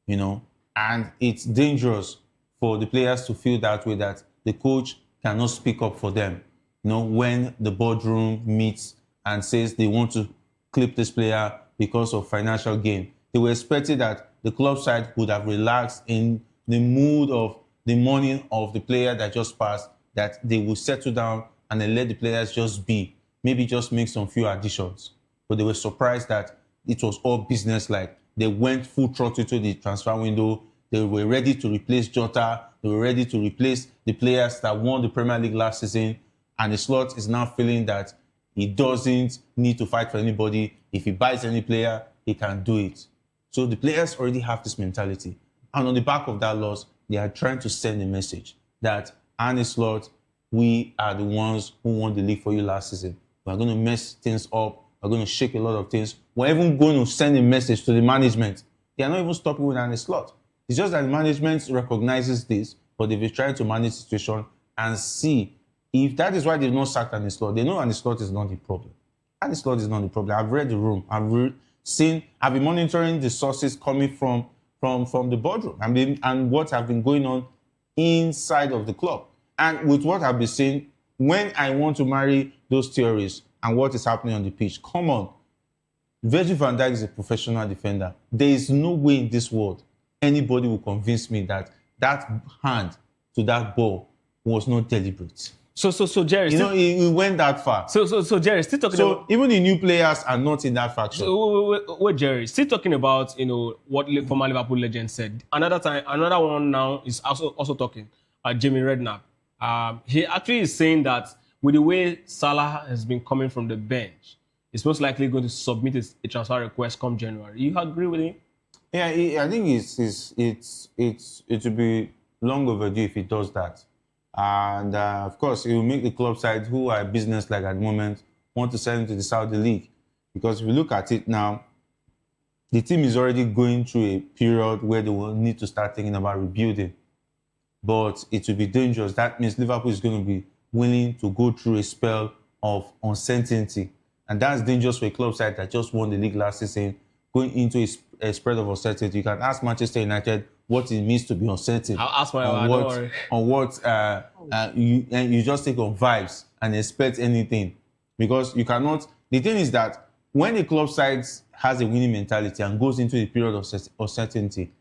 and it's dangerous for the players to feel that way, that the coach cannot speak up for them. When the boardroom meets and says they want to clip this player because of financial gain, they were expecting that the club side would have relaxed in the mood of the mourning of the player that just passed, that they will settle down and then let the players just be, maybe just make some few additions. But they were surprised that it was all business-like. They went full throttle to the transfer window. They were ready to replace Jota. They were ready to replace the players that won the Premier League last season. And the slot is now feeling that he doesn't need to fight for anybody. If he buys any player, he can do it. So the players already have this mentality. And on the back of that loss, they are trying to send a message that Arne Slot, we are the ones who won the league for you last season. We're going to mess things up. We're going to shake a lot of things. We're even going to send a message to the management. They are not even stopping with Arne Slot. It's just that the management recognizes this, but they've been trying to manage the situation and see if that is why they've not sacked Arne Slot. They know Arne Slot is not the problem. Arne Slot is not the problem. I've read the room. I've been monitoring the sources coming from the boardroom and what have been going on inside of the club. And with what I've been saying, when I want to marry those theories and what is happening on the pitch, come on. Virgil van Dijk is a professional defender. There is no way in this world anybody will convince me that that hand to that ball was not deliberate. So Jerry, he went that far. So Jerry, still talking about. So even the new players are not in that faction. Wait, Jerry, still talking about what former Liverpool legend said. Another one now is also talking. Jamie Redknapp. He actually is saying that with the way Salah has been coming from the bench, he's most likely going to submit a transfer request come January. You agree with him? Yeah, I think it will be long overdue if he does that. And of course, it will make the club side, who are business-like at the moment, want to send him to the Saudi League. Because if you look at it now, the team is already going through a period where they will need to start thinking about rebuilding. But it will be dangerous. That means Liverpool is going to be willing to go through a spell of uncertainty. And that's dangerous for a club side that just won the league last season, going into a spread of uncertainty. You can ask Manchester United what it means to be uncertain. I'll ask my wife. You just take on vibes and expect anything. Because you cannot... The thing is that when a club side has a winning mentality and goes into a period of uncertainty,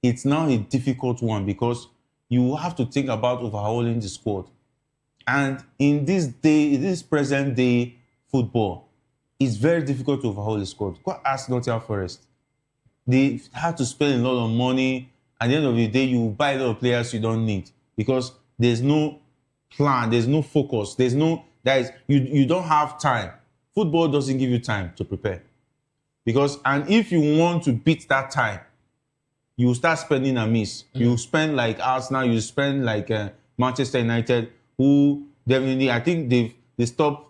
it's now a difficult one because you have to think about overhauling the squad. And in this present day football, it's very difficult to overhaul the squad. Go ask Nottingham Forest. They had to spend a lot of money. At the end of the day, you buy a lot of players you don't need because there's no plan, there's no focus, you don't have time. Football doesn't give you time to prepare. And if you want to beat that time, you start spending a miss. You spend like Arsenal, you spend like Manchester United, who definitely, I think they stopped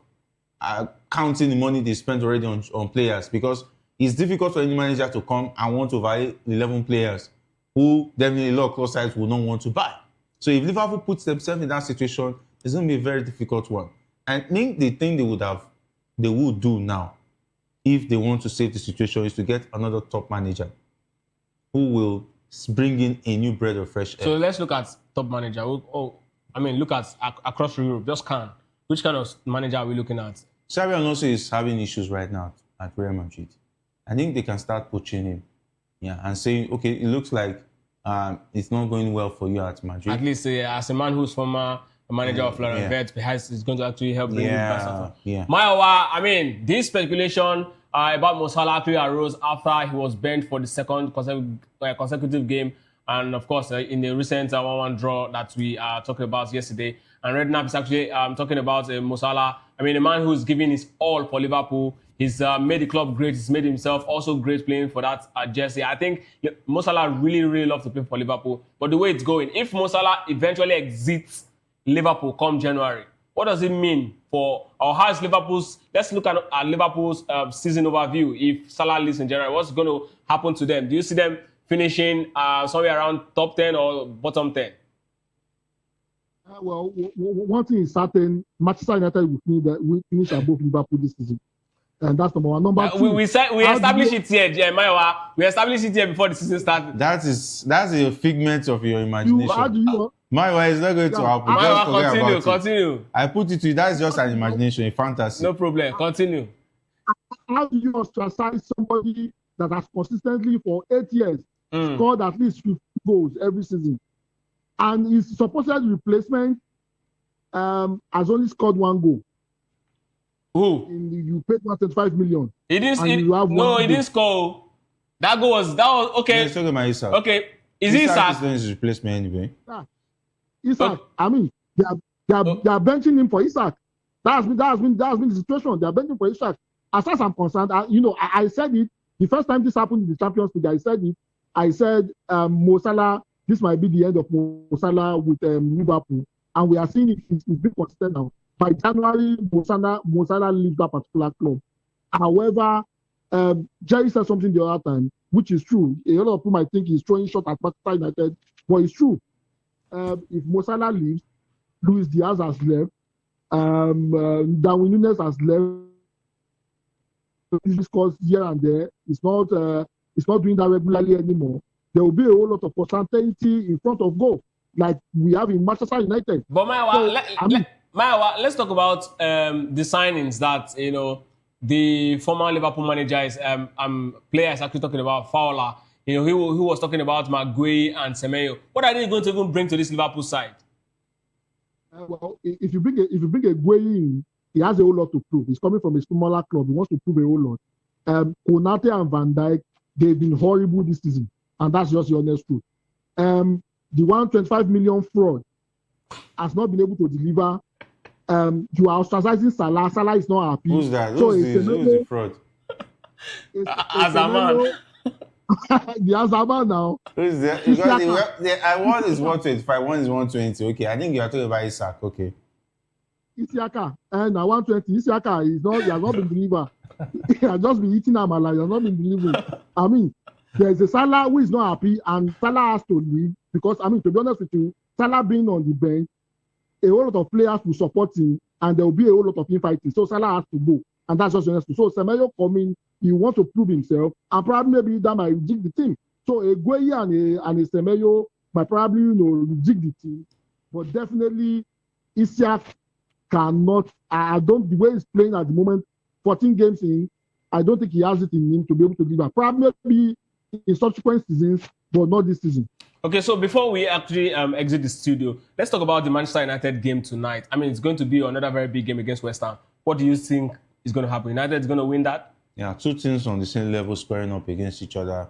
counting the money they spent already on players, because it's difficult for any manager to come and want to buy 11 players who definitely a lot of club sides will not want to buy. So if Liverpool puts themselves in that situation, it's going to be a very difficult one. I think the thing they would do now, if they want to save the situation, is to get another top manager who will bring in a new breath of fresh air. So let's look at top manager. Look at across Europe. Just which kind of manager are we looking at? Xabi Alonso is having issues right now at Real Madrid. I think they can start poaching him, and saying, okay, it looks like it's not going well for you at Madrid. At least as a man who's former manager of Florent Vert, perhaps it's going to actually help bring him back. Maiwa, this speculation about Mo Salah actually arose after he was benched for the second consecutive game, and of course in the recent 1-1 draw that we talked about yesterday. And Redknapp is actually talking about Mo Salah. A man who's giving his all for Liverpool. He's made the club great. He's made himself also great playing for that jersey. I think Mo Salah really, really loves to play for Liverpool. But the way it's going, if Mo Salah eventually exits Liverpool come January, what does it mean for, or how is Liverpool's, let's look at Liverpool's season overview. If Salah leaves in January, what's going to happen to them? Do you see them finishing somewhere around top 10 or bottom 10? Well, one thing is certain, Manchester United will finish above Liverpool this season. And that's number one. Number two. We established it here, Jeremiah. We established it here before the season started. That's a figment of your imagination. Maiwa is not going to happen. Maiwa, continue. I put it to you, that's just an imagination, a fantasy. No problem. Continue. How do you ostracize somebody that has consistently for 8 years scored at least 50 goals every season? And his supposed replacement has only scored 1 goal. Who? You paid 125 million. He didn't score. That was okay. Let's talk about Isak. Okay. Is it Isak? His replacement anyway. Yeah. Isak. They are benching him for Isak. That has been the situation. They are benching for Isak. As far as I'm concerned, I said it the first time this happened in the Champions League. I said it. I said Mo Salah, this might be the end of Mo Salah with Liverpool, and we are seeing it. It's been consistent now. By January, Mo Salah leaves that particular club. However, Jerry said something the other time, which is true. A lot of people might think he's throwing shot at Manchester United, but it's true. If Mo Salah leaves, Luis Diaz has left, Darwin Núñez has left. He scores here and there. It's not doing that regularly anymore. There will be a whole lot of uncertainty in front of goal, like we have in Manchester United. But Maiwa, let's talk about the signings that the former Liverpool manager is player is actually talking about. Fowler, he was talking about Maguire and Semenyo. What are they going to even bring to this Liverpool side? Well, if you bring a Gueye in, he has a whole lot to prove. He's coming from a smaller club. He wants to prove a whole lot. Konate and Van Dijk, they've been horrible this season, and that's just the honest truth. The 125 million fraud has not been able to deliver. You are ostracizing Salah. Salah is not happy. Who's that? Who's the fraud? Azaman. The Azaman now. Who's that? One is 125, one is 120. Okay, I think you are talking about Isak. Okay. Isiaka, and 120. Isiaka he has not been delivered. He has just been eating amala. He has not been delivering. There's a Salah who is not happy, and Salah has to leave because, to be honest with you, Salah being on the bench, a whole lot of players will support him, and there will be a whole lot of infighting. So Salah has to go, and that's just honest. So Semenyo coming, he wants to prove himself, and probably maybe that might rejig the team. So a Gueye and a Semenyo might probably rejig the team, but definitely Isak cannot. The way he's playing at the moment, 14 games in, I don't think he has it in him to be able to deliver. Probably in subsequent seasons, but not this season. Okay, so before we actually exit the studio, let's talk about the Manchester United game tonight. I mean, it's going to be another very big game against West Ham. What do you think is going to happen? United is going to win that? Yeah, two teams on the same level squaring up against each other.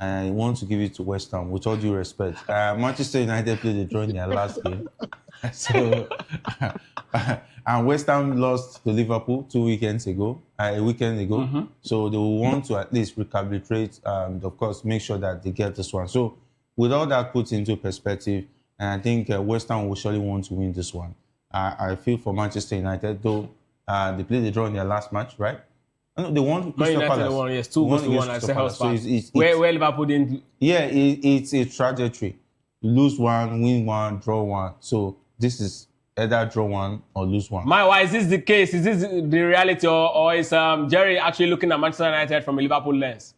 And I want to give it to West Ham, with all due respect. Manchester United played a draw in their last game. So, and West Ham lost to Liverpool a weekend ago. Mm-hmm. So they will want to at least recalibrate and, of course, make sure that they get this one. So with all that put into perspective, and I think West Ham will surely want to win this one. I feel for Manchester United, though they played a draw in their last match, right? No, they won Crystal Palace. Won, yes, 2-1 at Selhurst. Where Liverpool didn't. Yeah, it's a trajectory. Lose one, win one, draw one. So this is either draw one or lose one. Why is this the case? Is this the reality, or is Jerry actually looking at Manchester United from a Liverpool lens?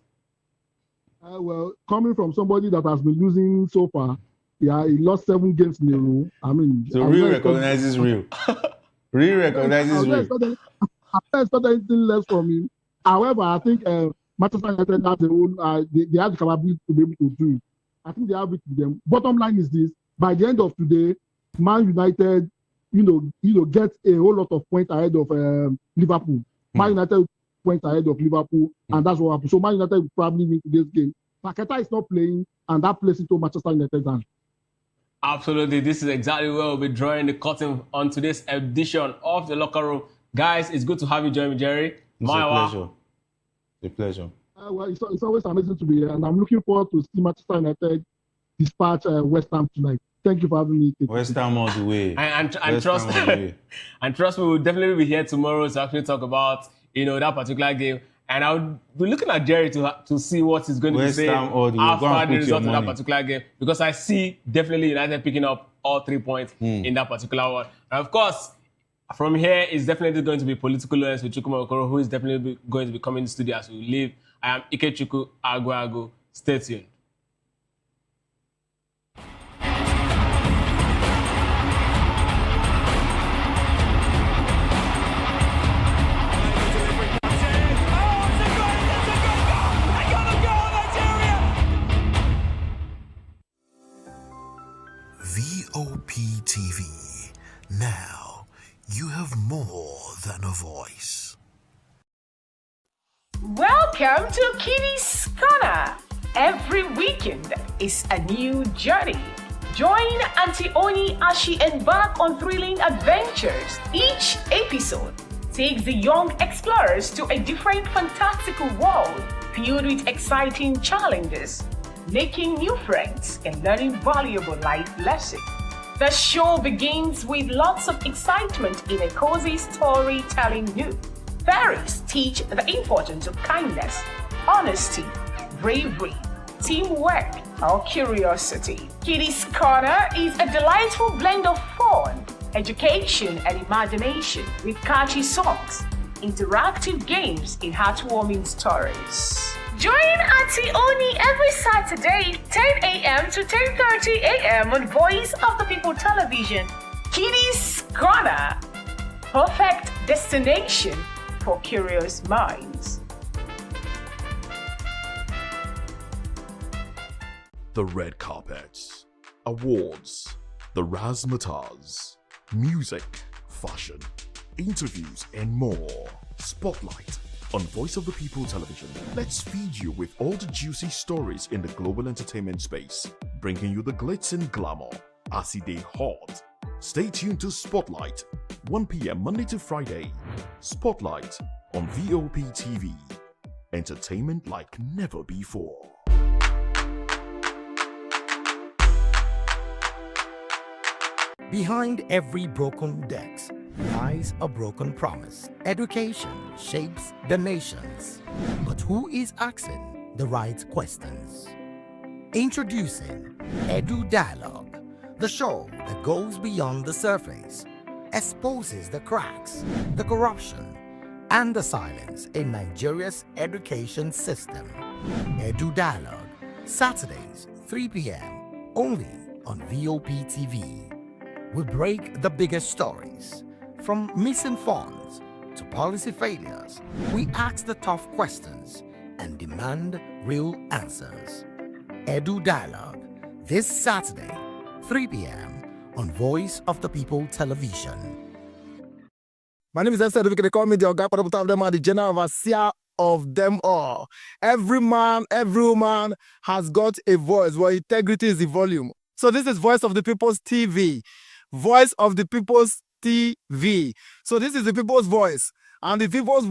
Well, coming from somebody that has been losing so far, yeah, he lost 7 games in a row. I mean, so real recognizes real. Real recognizes real. I don't expect anything less from him. However, I think Manchester United has their own. They have the capability to be able to do it. I think they have it with them. Bottom line is this: by the end of today, Man United, get a whole lot of points ahead of Liverpool. Man United points ahead of Liverpool, and that's what happened. So Man United will probably win today's game. Paqueta is not playing, and that plays into Manchester United's hands. Absolutely, this is exactly where we'll be drawing the curtain on today's edition of the Locker Room. Guys, it's good to have you join me, Jerry. It's a pleasure. It's a pleasure. Well, it's always amazing to be here, and I'm looking forward to see Manchester United dispatch West Ham tonight. Thank you for having me. West Ham all the way. And trust me, we'll definitely be here tomorrow to actually talk about that particular game. And I'll be looking at Jerry to see what he's going to say after the result of that particular game, because I see definitely United picking up all 3 points in that particular one. And of course, from here, it's definitely going to be political lens with Chukwuma Okoro, who is definitely going to be coming to the studio as we leave. I am Ikechukwu Agwago. Stay tuned. VOP TV. Now, you have more than a voice. Welcome to Kitty's Corner. Every weekend is a new journey. Join Auntie Oni as she embarks on thrilling adventures. Each episode takes the young explorers to a different fantastical world filled with exciting challenges, making new friends and learning valuable life lessons. The show begins with lots of excitement in a cozy storytelling mood. Fairies teach the importance of kindness, honesty, bravery, teamwork, or curiosity. Kitty's Corner is a delightful blend of fun, education, and imagination with catchy songs, interactive games, and heartwarming stories. Join Auntie Oni every Saturday, 10 a.m. to 10:30 a.m. on Voice of the People Television. Kitty's Corner, perfect destination for curious minds. The red carpets, awards, the razzmatazz, music, fashion, interviews, and more. Spotlight on Voice of the People Television. Let's feed you with all the juicy stories in the global entertainment space, bringing you the glitz and glamour as they hot. Stay tuned to Spotlight, 1 p.m. Monday to Friday. Spotlight on VOP TV. Entertainment like never before. Behind every broken desk lies a broken promise. Education shapes the nations. But who is asking the right questions? Introducing Edu Dialogue, the show that goes beyond the surface, exposes the cracks, the corruption, and the silence in Nigeria's education system. Edu Dialogue, Saturdays, 3 p.m., only on VOP TV. We break the biggest stories, from missing funds to policy failures. We ask the tough questions and demand real answers. Edu Dialogue, this Saturday, 3 p.m. on Voice of the People Television. My name is Esther. They call me the Oga Parabota of them are the general overseer of them all. Every man, every woman has got a voice where integrity is the volume. So this is Voice of the People's TV. Voice of the People's TV. So this is the people's voice. And the people's